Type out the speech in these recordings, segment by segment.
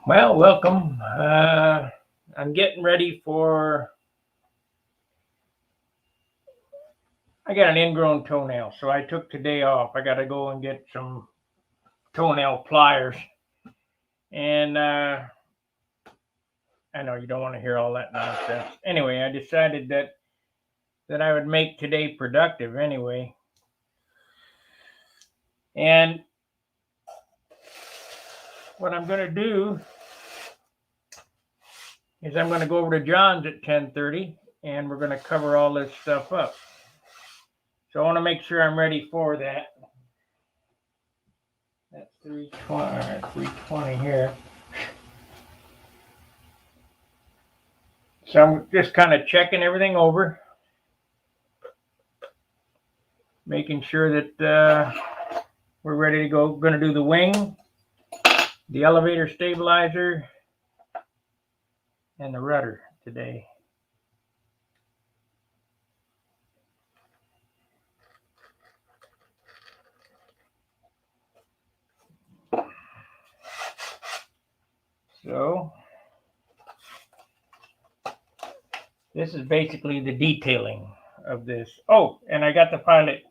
Well, welcome. I'm getting ready for. I got an ingrown toenail, so I took today off. I got to go and get some toenail pliers. And I know you don't want to hear all that nonsense. Anyway, I decided that I would make today productive anyway. And what I'm going to do is I'm going to go over to John's at 10:30, and we're going to cover all this stuff up. So I want to make sure I'm ready for that. That's 320 here. So I'm just kind of checking everything over, making sure that we're ready to go. Going to do the wing, the elevator stabilizer, and the rudder today. So this is basically the detailing of this. Oh, and I got the pilot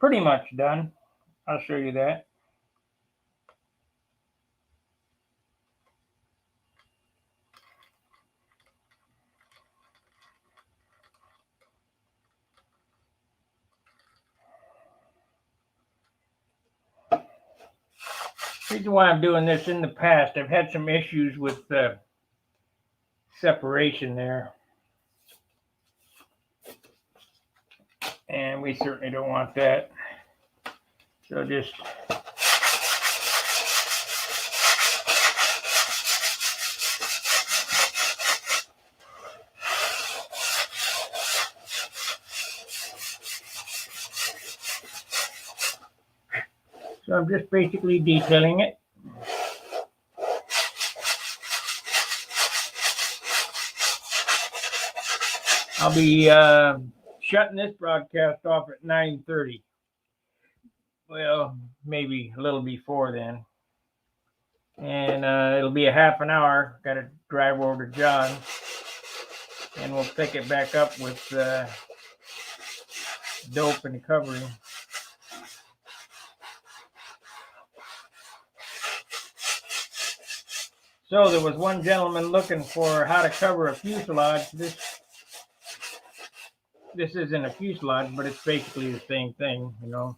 pretty much done. I'll show you that. The reason why I'm doing this, in the past, I've had some issues with separation there. And we certainly don't want that. So just So I'm just basically detailing it. I'll be shutting this broadcast off at 9:30. Well, maybe a little before then. And it'll be a half an hour. Got to drive over to John. And we'll pick it back up with dope and covering. So there was one gentleman looking for how to cover a fuselage. This isn't a fuselage, but it's basically the same thing, you know.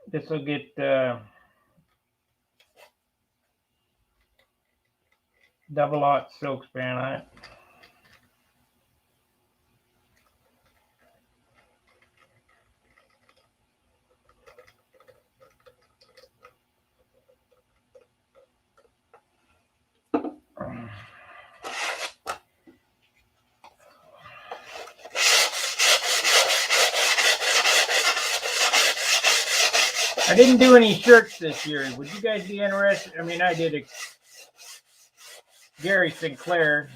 This will get double-aught silk span on it. I didn't do any shirts this year. Would you guys be interested? I mean, I did. Gary Sinclair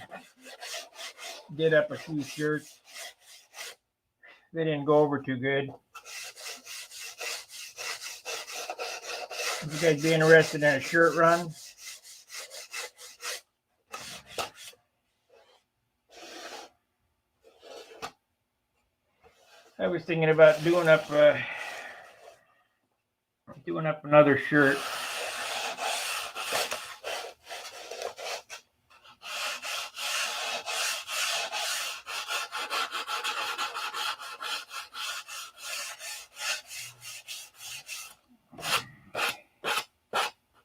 did up a few shirts. They didn't go over too good. Would you guys be interested in a shirt run? I was thinking about doing up another shirt.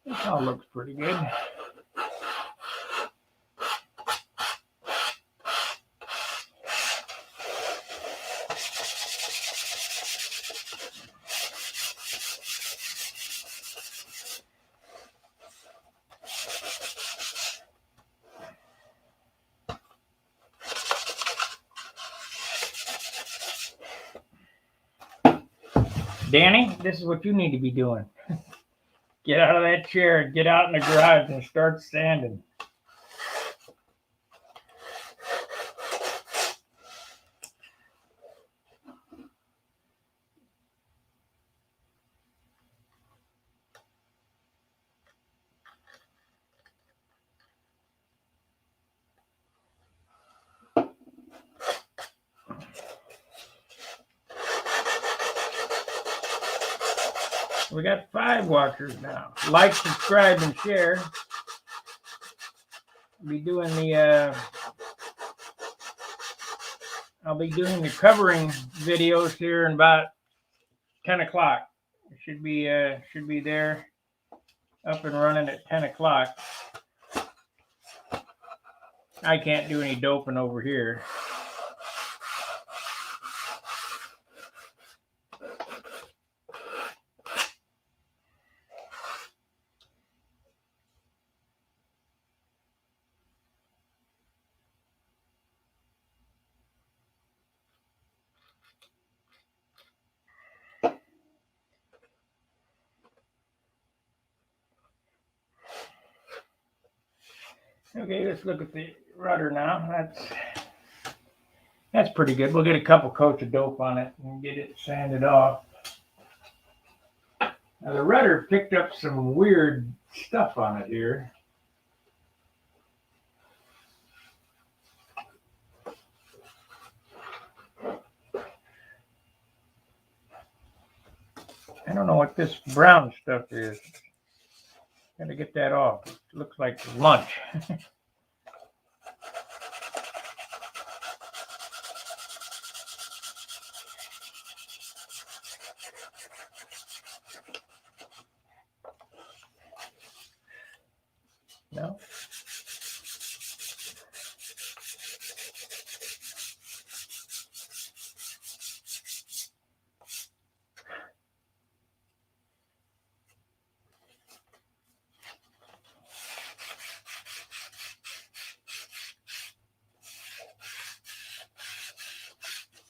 This all looks pretty good. Danny, this is what you need to be doing. Get out of that chair, get out in the garage and start sanding. We got 5 watchers now. Like, subscribe, and share. I'll be doing the covering videos here in about 10 o'clock. It should be there up and running at 10 o'clock. I can't do any doping over here. Okay, let's look at the rudder now. That's pretty good. We'll get a couple coats of dope on it and get it sanded off. Now the rudder picked up some weird stuff on it here. I don't know what this brown stuff is. Gotta get that off. It looks like lunch. No?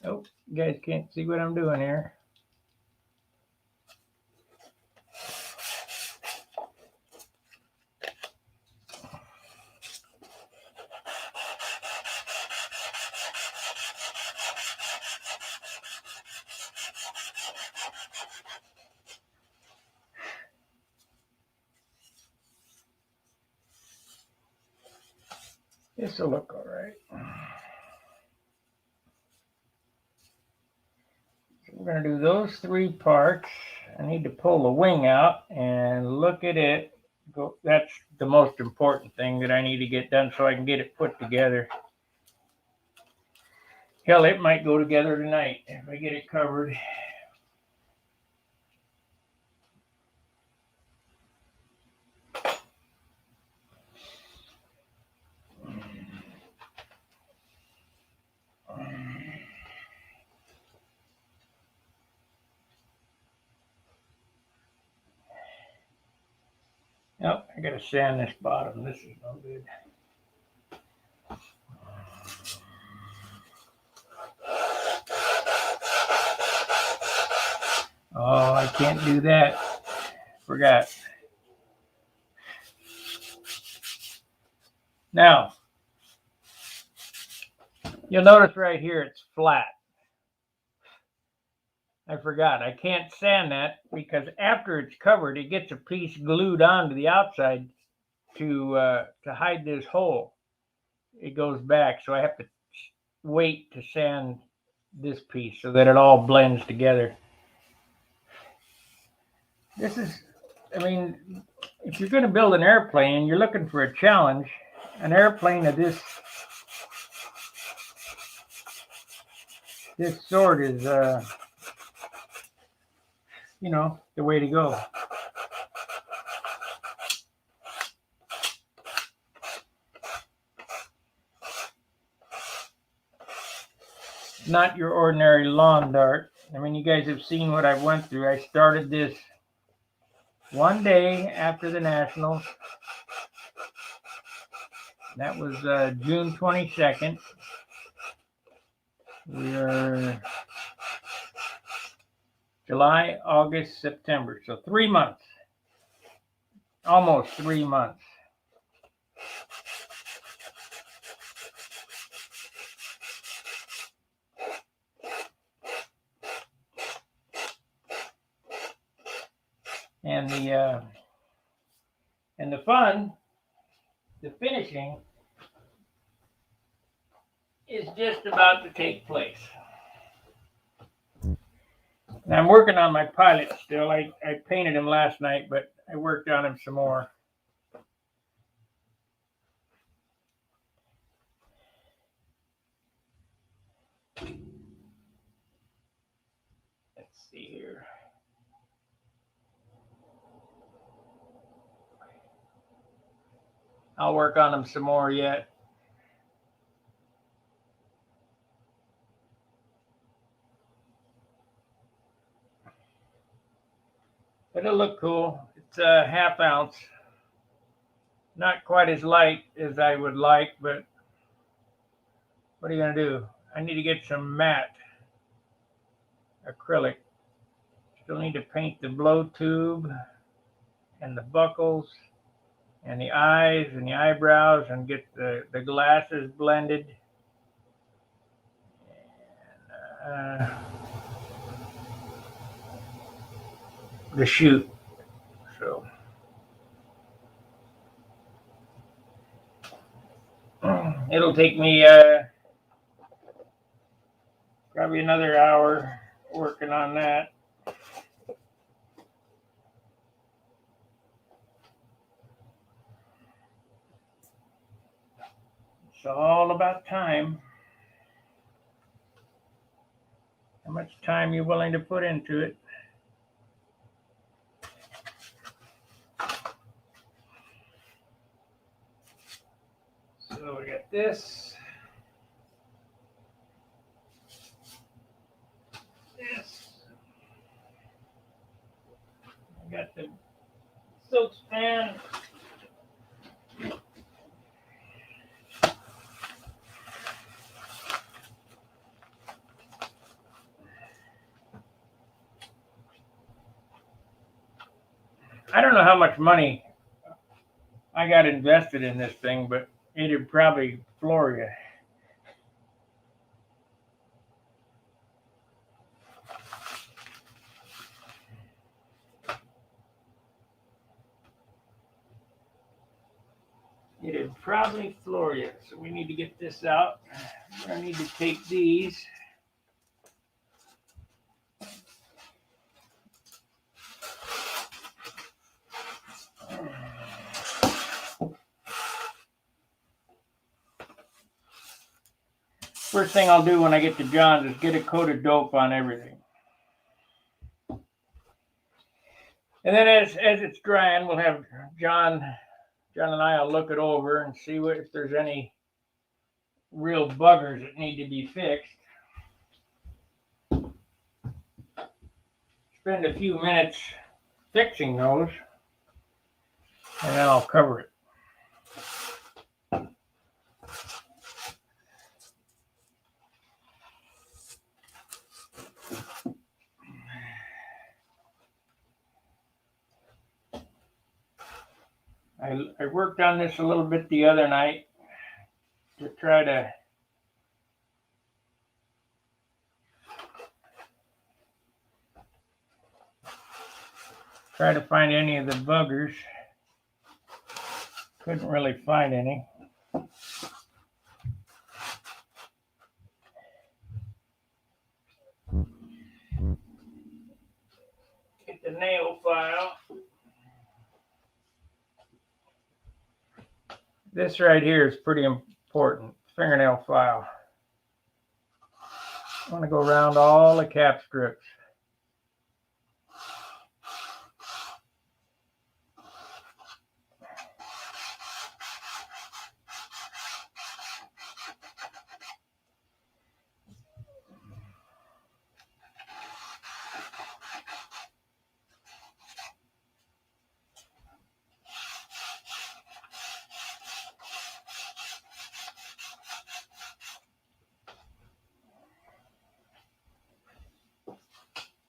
Oh, you guys can't see what I'm doing here. This will look all right. So we're going to do those 3 parts. I need to pull the wing out and look at it. That's the most important thing that I need to get done so I can get it put together. Hell, it might go together tonight if I get it covered. Nope, I gotta sand this bottom. This is no good. Oh, I can't do that. Forgot. Now, you'll notice right here it's flat. I forgot. I can't sand that because after it's covered, it gets a piece glued onto the outside to hide this hole. It goes back, so I have to wait to sand this piece so that it all blends together. This is, I mean, if you're going to build an airplane and you're looking for a challenge, an airplane of this sort is, you know, the way to go. Not your ordinary lawn dart. I mean, you guys have seen what I went through. I started this one day after the Nationals. That was June 22nd. We are July, August, September. So 3 months. Almost 3 months. And the fun, the finishing, is just about to take place. And I'm working on my pilot still. I painted him last night, but I worked on him some more. Let's see here. I'll work on him some more yet. It'll look cool. It's a ½ ounce. Not quite as light as I would like, but what are you going to do? I need to get some matte acrylic. Still need to paint the blow tube and the buckles and the eyes and the eyebrows and get the glasses blended. And, the chute. So it'll take me probably another hour working on that. It's all about time. How much time you're willing to put into it. So we got this. This. I got the silk span. I don't know how much money I got invested in this thing, but it'd probably floor you. It'd probably floor you. So we need to get this out. I need to take these. First thing I'll do when I get to John's is get a coat of dope on everything. And then as it's drying, we'll have John and I will look it over and see if there's any real buggers that need to be fixed. Spend a few minutes fixing those, and then I'll cover it. I worked on this a little bit the other night to try to find any of the buggers. Couldn't really find any. Get the nail file. This right here is pretty important. Fingernail file. I want to go around all the cap strips.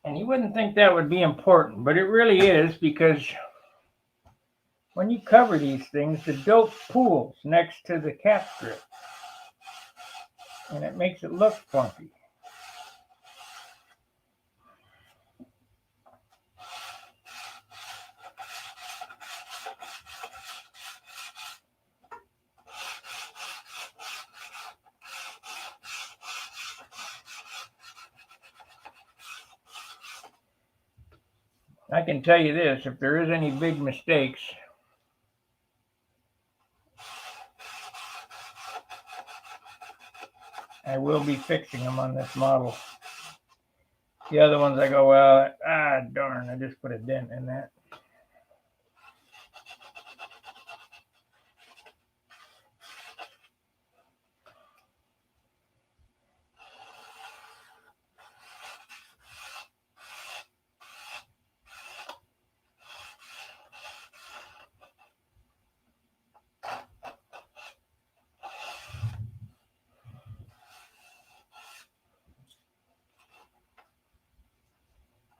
And you wouldn't think that would be important, but it really is, because when you cover these things, the dope pools next to the cap strip, and it makes it look funky. I can tell you this, if there is any big mistakes, I will be fixing them on this model. The other ones I go, well, darn, I just put a dent in that.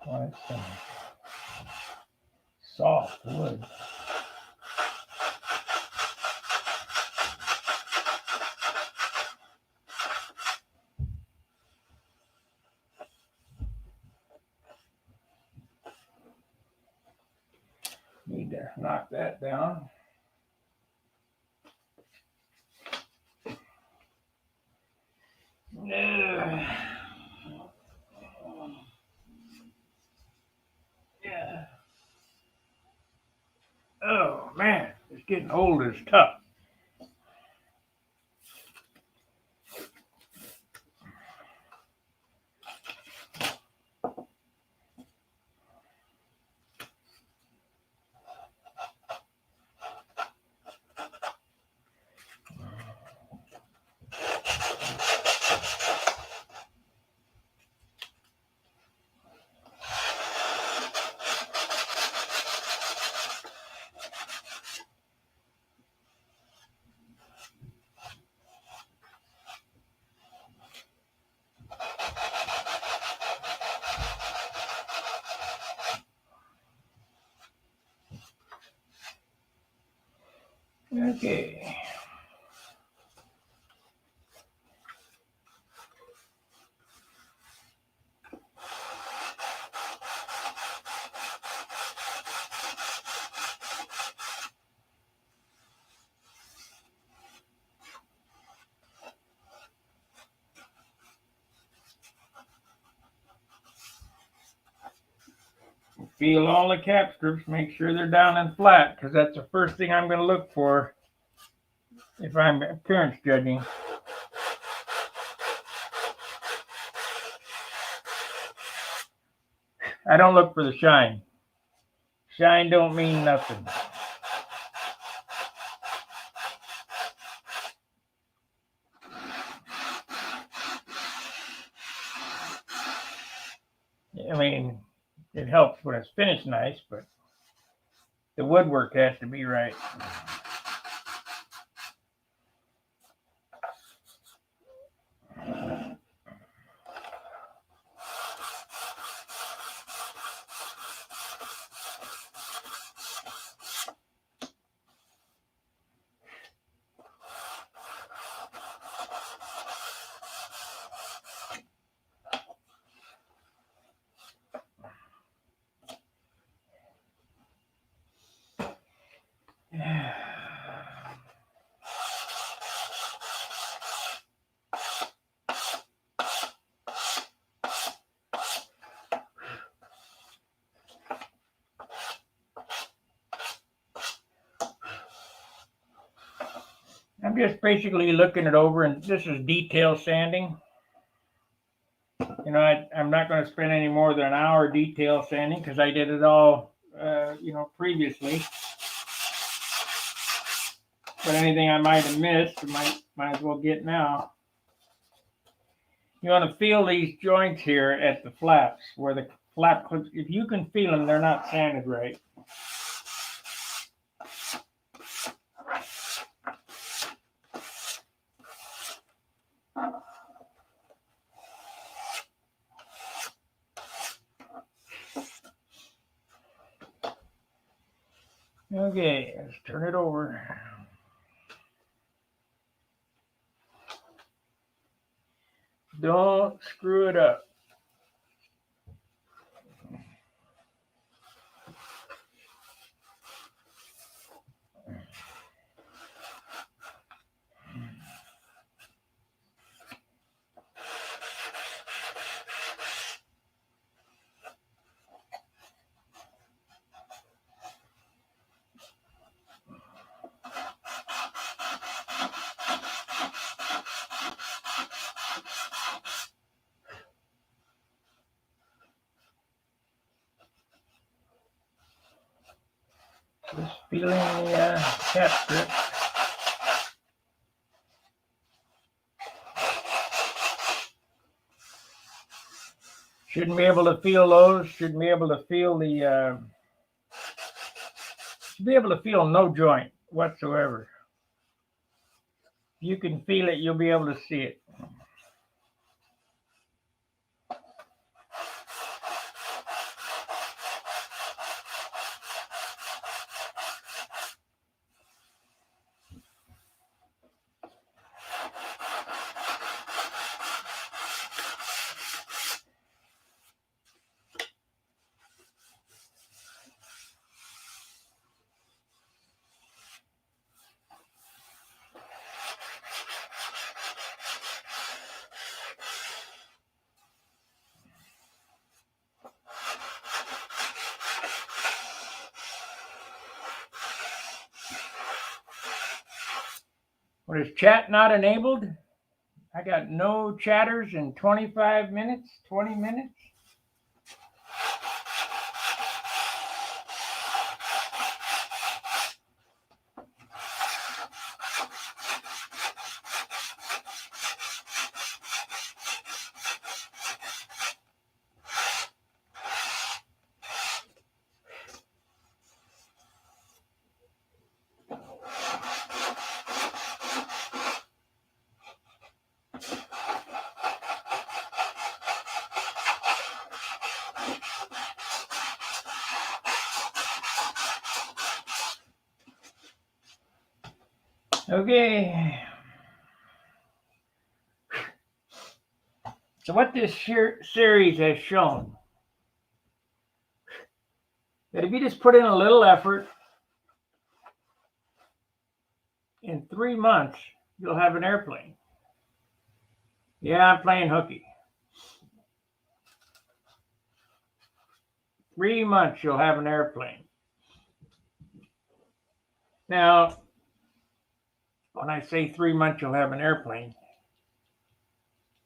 Well, it's some soft wood. Need to knock that down. Yeah. Oh man, it's getting old is tough. Okay. Feel all the cap strips, make sure they're down and flat, because that's the first thing I'm going to look for if I'm appearance judging. I don't look for the shine. Shine don't mean nothing. I mean, it helps when it's finished nice, but the woodwork has to be right. I'm just basically looking it over, and this is detail sanding. You know, I'm not going to spend any more than an hour detail sanding because I did it all, previously. But anything I might have missed, might as well get now. You want to feel these joints here at the flaps, where the flap clips, if you can feel them, they're not sanded right. Okay, let's turn it over. Don't screw it up. Just feeling the cap strip. Shouldn't be able to feel those. Shouldn't be able to feel the. Should be able to feel no joint whatsoever. If you can feel it, you'll be able to see it. What is chat not enabled? I got no chatters in 25 minutes, 20 minutes. Okay. So what this series has shown, that if you just put in a little effort, in 3 months, you'll have an airplane. Yeah, I'm playing hooky. 3 months, you'll have an airplane. Now, when I say 3 months, you'll have an airplane,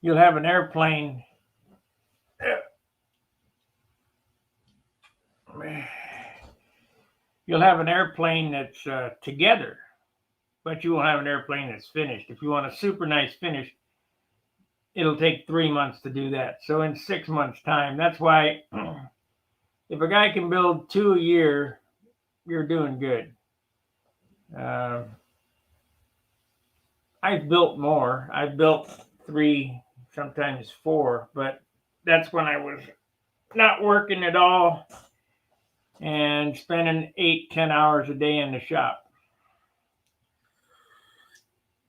you'll have an airplane. You'll have an airplane that's together, but you won't have an airplane that's finished. If you want a super nice finish, it'll take 3 months to do that. So in 6 months' time, that's why if a guy can build 2 a year, you're doing good. I've built more. I've built 3, sometimes 4, but that's when I was not working at all and spending 8-10 hours a day in the shop.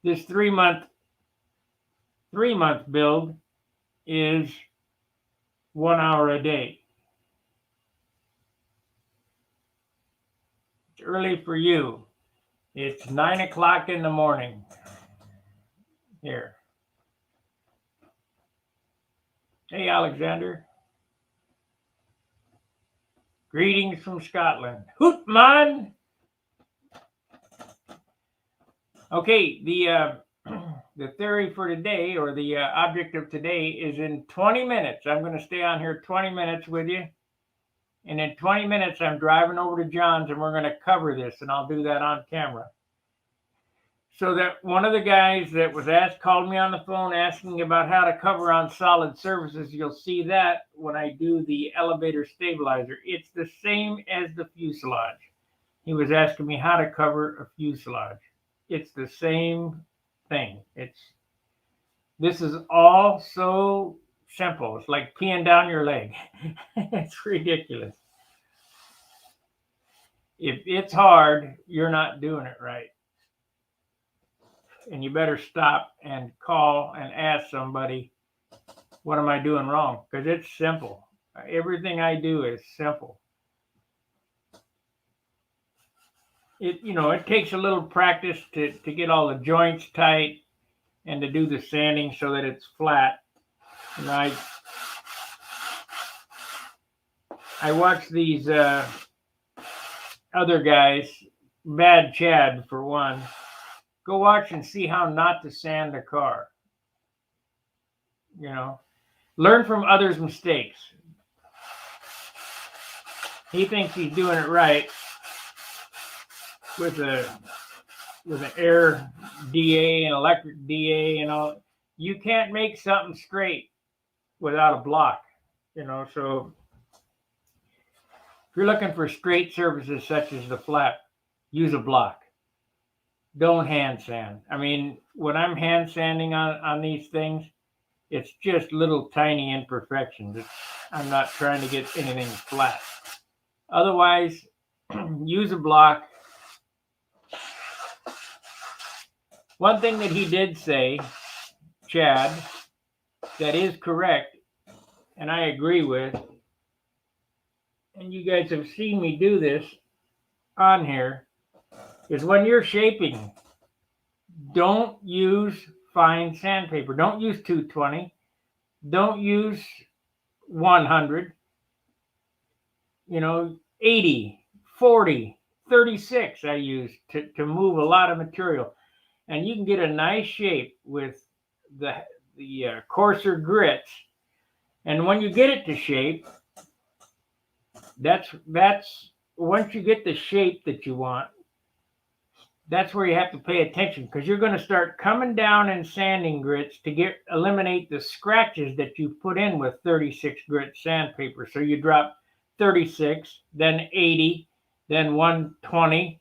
This 3 month build is 1 hour a day. It's early for you. It's 9 o'clock in the morning here. Hey, Alexander. Greetings from Scotland. Hoot, man! Okay, the theory for today, or the object of today, is in 20 minutes. I'm going to stay on here 20 minutes with you. And in 20 minutes, I'm driving over to John's, and we're going to cover this, and I'll do that on camera. So that one of the guys that was called me on the phone asking about how to cover on solid surfaces. You'll see that when I do the elevator stabilizer. It's the same as the fuselage. He was asking me how to cover a fuselage. It's the same thing. This is all so simple. It's like peeing down your leg. It's ridiculous. If it's hard, you're not doing it right. And you better stop and call and ask somebody, what am I doing wrong? Because it's simple. Everything I do is simple. It takes a little practice to get all the joints tight and to do the sanding so that it's flat. And I watch these other guys, Bad Chad for one. Go watch and see how not to sand a car. Learn from others' mistakes. He thinks he's doing it right. with an air DA and electric DA and all. You can't make something straight without a block, So if you're looking for straight surfaces such as the flat, use a block. Don't hand sand. I mean, when I'm hand sanding on these things, it's just little tiny imperfections. I'm not trying to get anything flat. Otherwise, use a block. One thing that he did say, Chad, that is correct, and I agree with, and you guys have seen me do this on here, is when you're shaping, don't use fine sandpaper. Don't use 220. Don't use 100. 80, 40, 36 I use to move a lot of material. And you can get a nice shape with the coarser grits. And when you get it to shape, that's once you get the shape that you want, that's where you have to pay attention, because you're going to start coming down in sanding grits to eliminate the scratches that you put in with 36 grit sandpaper. So you drop 36, then 80, then 120,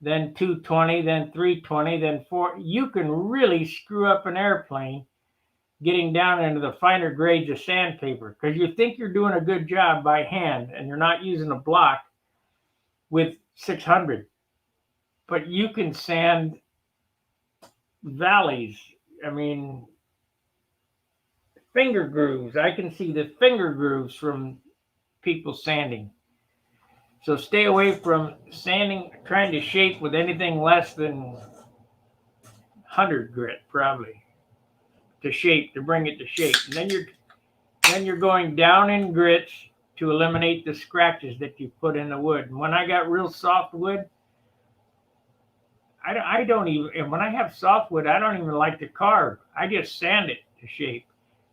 then 220, then 320, then 4. You can really screw up an airplane getting down into the finer grades of sandpaper, because you think you're doing a good job by hand and you're not using a block with 600. But you can sand valleys. I mean, finger grooves. I can see the finger grooves from people sanding. So stay away from sanding, trying to shape with anything less than 100 grit, probably, to bring it to shape. And then you're going down in grits to eliminate the scratches that you put in the wood. And when I got real soft wood, I don't even, and when I have softwood, I don't even like to carve. I just sand it to shape,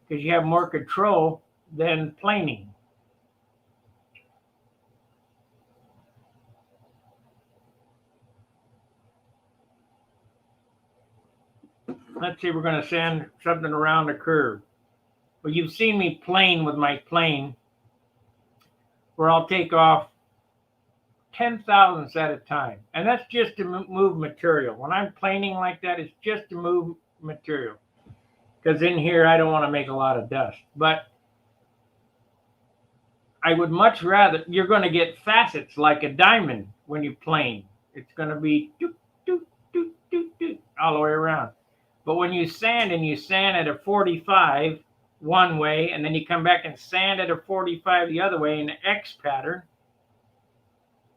because you have more control than planing. Let's say we're going to sand something around a curve. Well, you've seen me plane with my plane, where I'll take off 10 thousandths at a time. And that's just to move material. When I'm planing like that, it's just to move material. Because in here, I don't want to make a lot of dust. But I would much rather, you're going to get facets like a diamond when you plane. It's going to be doot, doot, doot, doot, doot, all the way around. But when you sand, and you sand at a 45 one way, and then you come back and sand at a 45 the other way in the X pattern,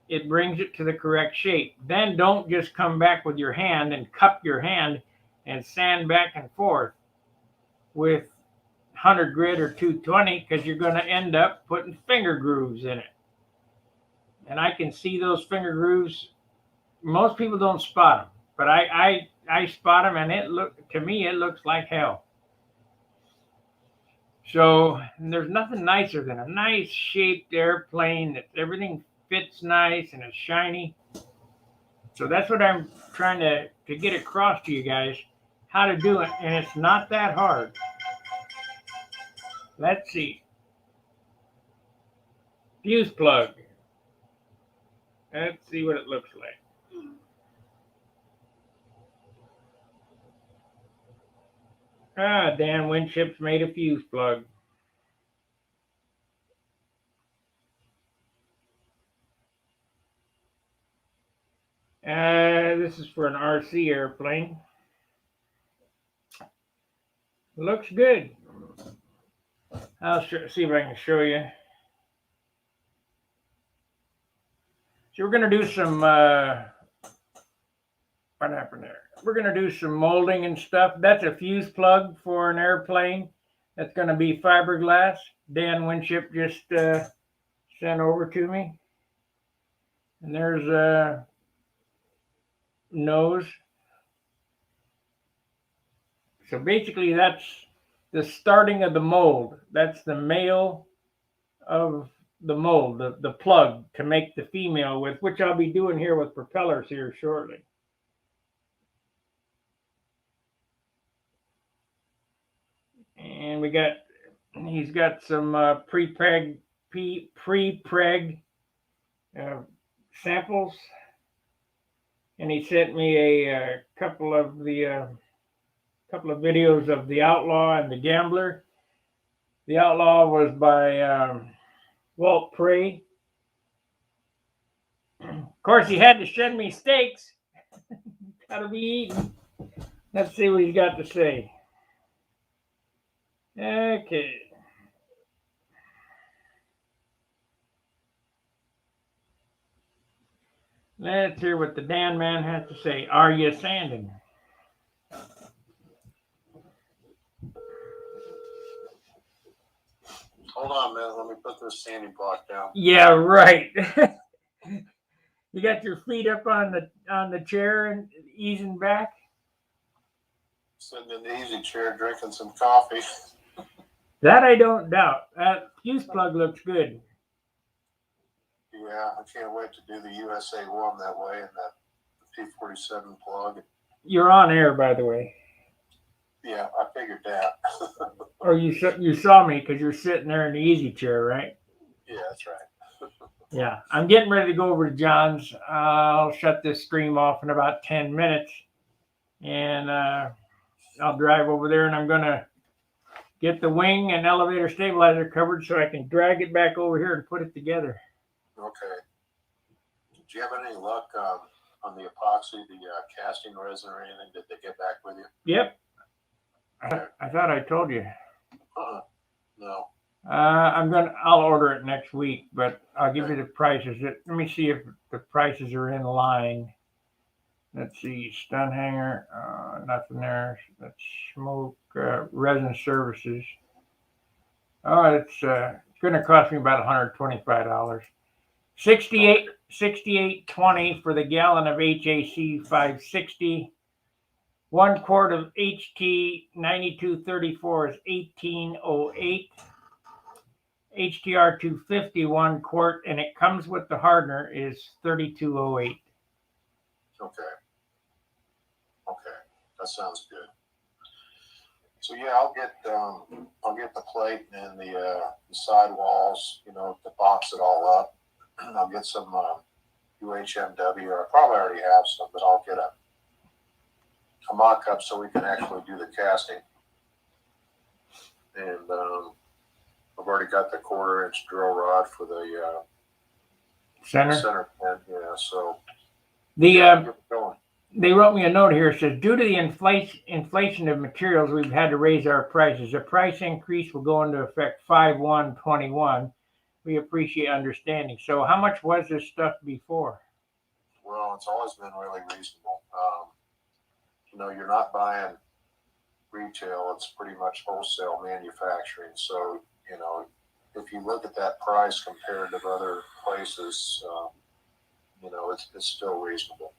it brings it to the correct shape. Then don't just come back with your hand and cup your hand and sand back and forth with 100 grit or 220, because you're going to end up putting finger grooves in it. And I can see those finger grooves. Most people don't spot them, but I spot them, and to me it looks like hell. So there's nothing nicer than a nice shaped airplane that everything fits nice and it's shiny. So that's what I'm trying to get across to you guys, how to do it, and it's not that hard. Let's see. Fuse plug. Let's see what it looks like. Dan Winship's made a fuse plug. This is for an RC airplane. Looks good. I'll see if I can show you. So we're going to do some, what happened there? We're going to do some molding and stuff. That's a fuse plug for an airplane. That's going to be fiberglass. Dan Winship just sent over to me. And there's a nose. So basically that's the starting of the mold. That's the male of mold, the plug to make the female with, which I'll be doing here with propellers here shortly. And he's got some pre-preg samples, and he sent me a couple of videos of the Outlaw and the Gambler. The Outlaw was by Walt Prey. Of course, he had to send me steaks. Gotta be eaten. Let's see what he's got to say. Okay. Let's hear what the Dan Man has to say. Are you sanding? Hold on, man. Let me put this sanding block down. Yeah, right. You got your feet up on the chair and easing back? Sitting in the easy chair drinking some coffee. That I don't doubt. That fuse plug looks good. Yeah, I can't wait to do the USA 1 that way and that P-47 plug. You're on air, by the way. Yeah, I figured that. Or you saw me because you're sitting there in the easy chair, right? Yeah, that's right. Yeah, I'm getting ready to go over to John's. I'll shut this stream off in about 10 minutes. And I'll drive over there, and I'm going to get the wing and elevator stabilizer covered so I can drag it back over here and put it together. Okay. Do you have any luck on the epoxy, the casting resin or anything? Did they get back with you? Yep. I thought I told you. No. I'll order it next week, but I'll give you the prices. Let me see if the prices are in line. Let's see, stun hanger, nothing there. Let's smoke, resin services. Oh, it's going to cost me about $125. $68.20 for the gallon of HAC 560. 1 quart of HT 9234 is $18.08. HTR 250 1 quart, and it comes with the hardener, is $32.08. Okay, that sounds good. So yeah, I'll get the plate and the sidewalls, to box it all up. I'll get some UHMW, or I probably already have some, but I'll get a mock-up so we can actually do the casting. And I've already got the 1/4-inch drill rod for the center pin. Yeah, so they wrote me a note here. It says, due to the inflation of materials, we've had to raise our prices. The price increase will go into effect 5/1/21. We appreciate understanding. So how much was this stuff before? Well, it's always been really reasonable. You're not buying retail. It's pretty much wholesale manufacturing. So, if you look at that price compared to other places, it's still reasonable.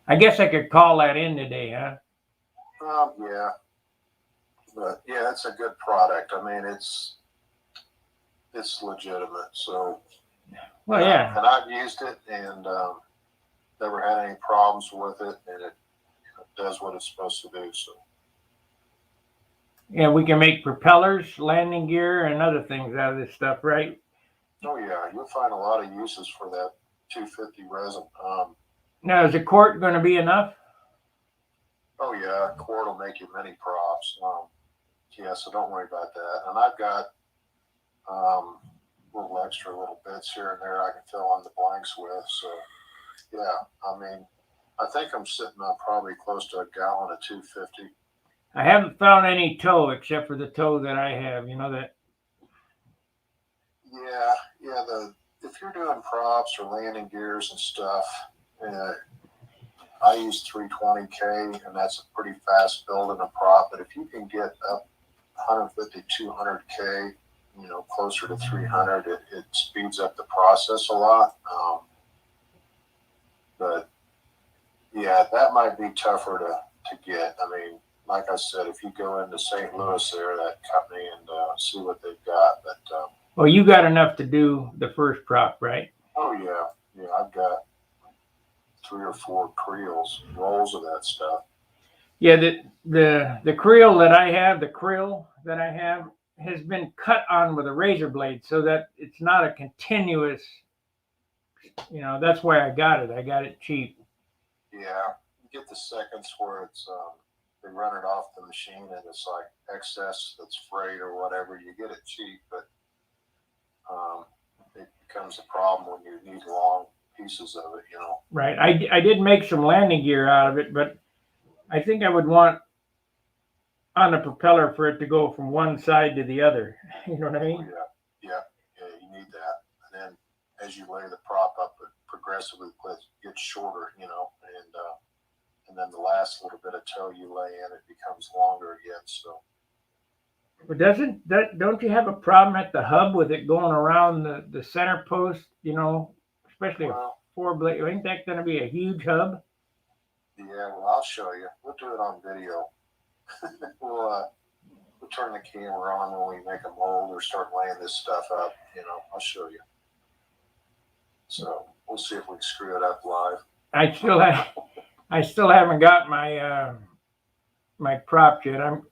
I guess I could call that in today, huh? Yeah. But yeah, it's a good product. I mean, it's legitimate. So, well, yeah. And I've used it and never had any problems with it, and it does what it's supposed to do. So. Yeah, we can make propellers, landing gear, and other things out of this stuff, right? Oh yeah, you'll find a lot of uses for that 250 resin. Now, is a quart going to be enough? Oh yeah, a quart will make you many props. Yeah, so don't worry about that. And I've got little bits here and there I can fill in the blanks with. So yeah, I mean, I think I'm sitting on probably close to a gallon of 250. I haven't found any toe except for the toe that I have. You know that? Yeah. If you're doing props or landing gears and stuff, I use 320K, and that's a pretty fast build in a prop. But if you can get up 150, 200K, closer to 300, it speeds up the process a lot. But yeah, that might be tougher to get. I mean, like I said, if you go into St. Louis there, that company, and see what they've got. But Well, you got enough to do the first prop, right? Oh yeah, yeah. I've got 3 or 4 creels, rolls of that stuff. Yeah, the creel that I have, the creel that I have, has been cut on with a razor blade so that it's not a continuous. That's why I got it. I got it cheap. Yeah, you get the seconds where it's they run it off the machine and it's like excess that's frayed or whatever. You get it cheap, but it becomes a problem when you need long pieces of it. Right. I did make some landing gear out of it, but I think I would want on the propeller for it to go from one side to the other. You know what I Oh, mean? yeah, you need that. And then as you lay the prop up, it progressively gets shorter, and then the last little bit of toe you lay in, it becomes longer again. So But don't you have a problem at the hub with it going around the center post? Especially a well, 4-blade. Ain't that going to be a huge hub? yeah, well, I'll show you. We'll do it on video. We'll turn the camera on when we make a mold or start laying this stuff up. I'll show you. So we'll see if we can screw it up live. I still haven't got my my prop yet. I'm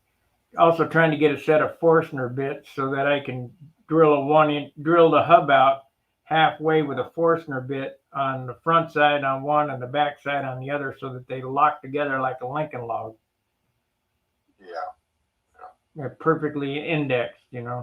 also trying to get a set of Forstner bits so that I can drill the hub out halfway with a Forstner bit on the front side on one and the back side on the other, so that they lock together like a Lincoln log. Yeah. They're perfectly indexed. Yeah.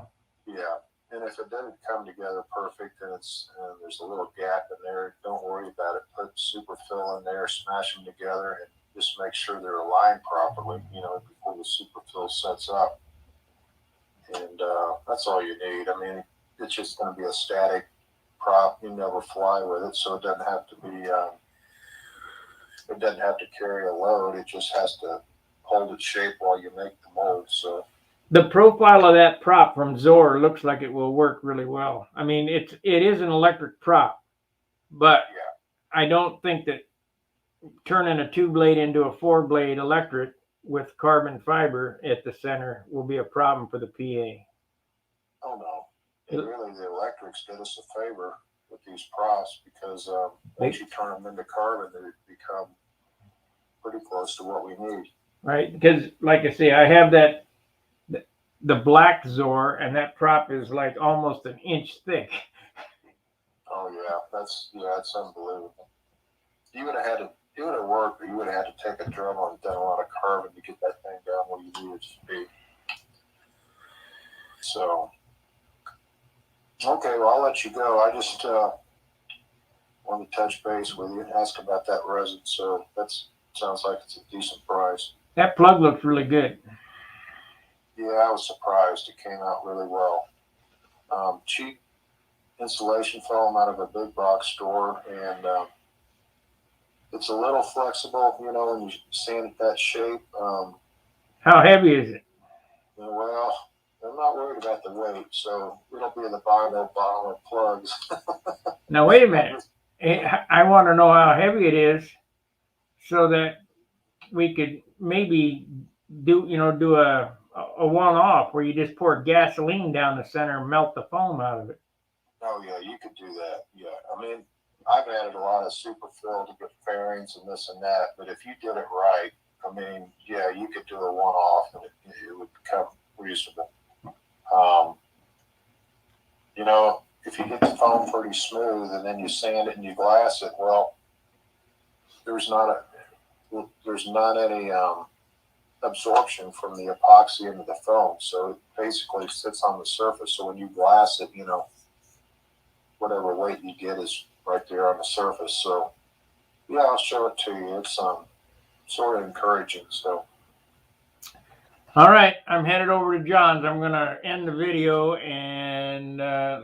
And if it doesn't come together perfect and there's a little gap in there, don't worry about it. Put super fill in there, smash them together, and just make sure they're aligned properly, before the super fill sets up. And that's all you need. I mean, it's just going to be a static prop. You never fly with it, so it doesn't have to be. It doesn't have to carry a load. It just has to hold its shape while you make the mold. So the profile of that prop from Zor looks like it will work really well. I mean, it is an electric prop, but yeah. I don't think that turning a 2-blade into a 4-blade electric with carbon fiber at the center will be a problem for the PA. Oh no, and really the electrics did us a favor with these props because once you turn them into carbon, they become pretty close to what we need. Right, because like I say, I have the black Zor, and that prop is like almost an inch thick. Oh yeah, that's unbelievable. You would have had to. It would have worked, but you would have had to take a drum and done a lot of carbon to get that thing down where you needed it to be. So, okay, well, I'll let you go. I just wanted to touch base with you and ask about that resin. So that sounds like it's a decent price. That plug looks really good. Yeah, I was surprised. It came out really well. Cheap insulation foam out of a big box store, and it's a little flexible, when you sand it that shape. How heavy is it? Well, I'm not worried about the weight, so it'll be in the bottom of plugs. Now, wait a minute. I want to know how heavy it is so that we could maybe do a one-off where you just pour gasoline down the center and melt the foam out of it. Oh, yeah, you could do that. Yeah. I mean, I've added a lot of super fill to get fairings and this and that, but if you did it right, I mean, yeah, you could do a one-off and it would become reasonable. If you get the foam pretty smooth and then you sand it and you glass it, well, there's not any absorption from the epoxy into the foam, so it basically sits on the surface. So when you glass it, whatever weight you get is right there on the surface. So yeah, I'll show it to you. It's sort of encouraging. So all right, I'm headed over to John's. I'm gonna end the video and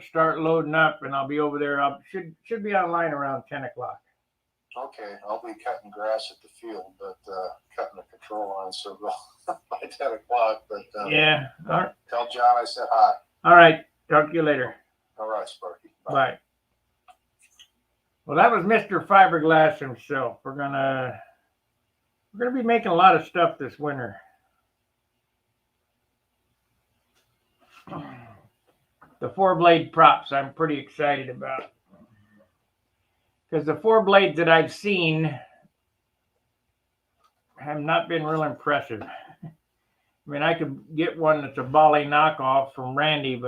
start loading up, and I'll be over there. I should be online around 10 o'clock. Okay, I'll be cutting grass at the field, but cutting the control line, so by 10 o'clock. But yeah, all right. Tell John I said hi. All right, talk to you later. All right, Sparky. Bye. Well, that was Mr. Fiberglass himself. We're gonna be making a lot of stuff this winter. the 4-blade props I'm pretty excited about. Because the 4 blades that I've seen have not been real impressive. I mean, I could get one that's a Bali knockoff from Randy,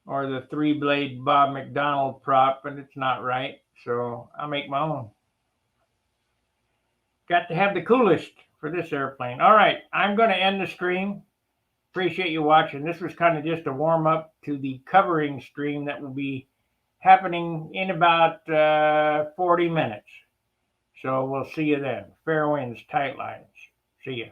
or the 3-blade Bob McDonald prop, but it's not right. So I'll make my own. Got to have the coolest for this airplane. All right, I'm going to end the stream. Appreciate you watching. This was kind of just a warm up to the covering stream that will be happening in about 40 minutes. So we'll see you then. Fair winds, tight lines. See ya.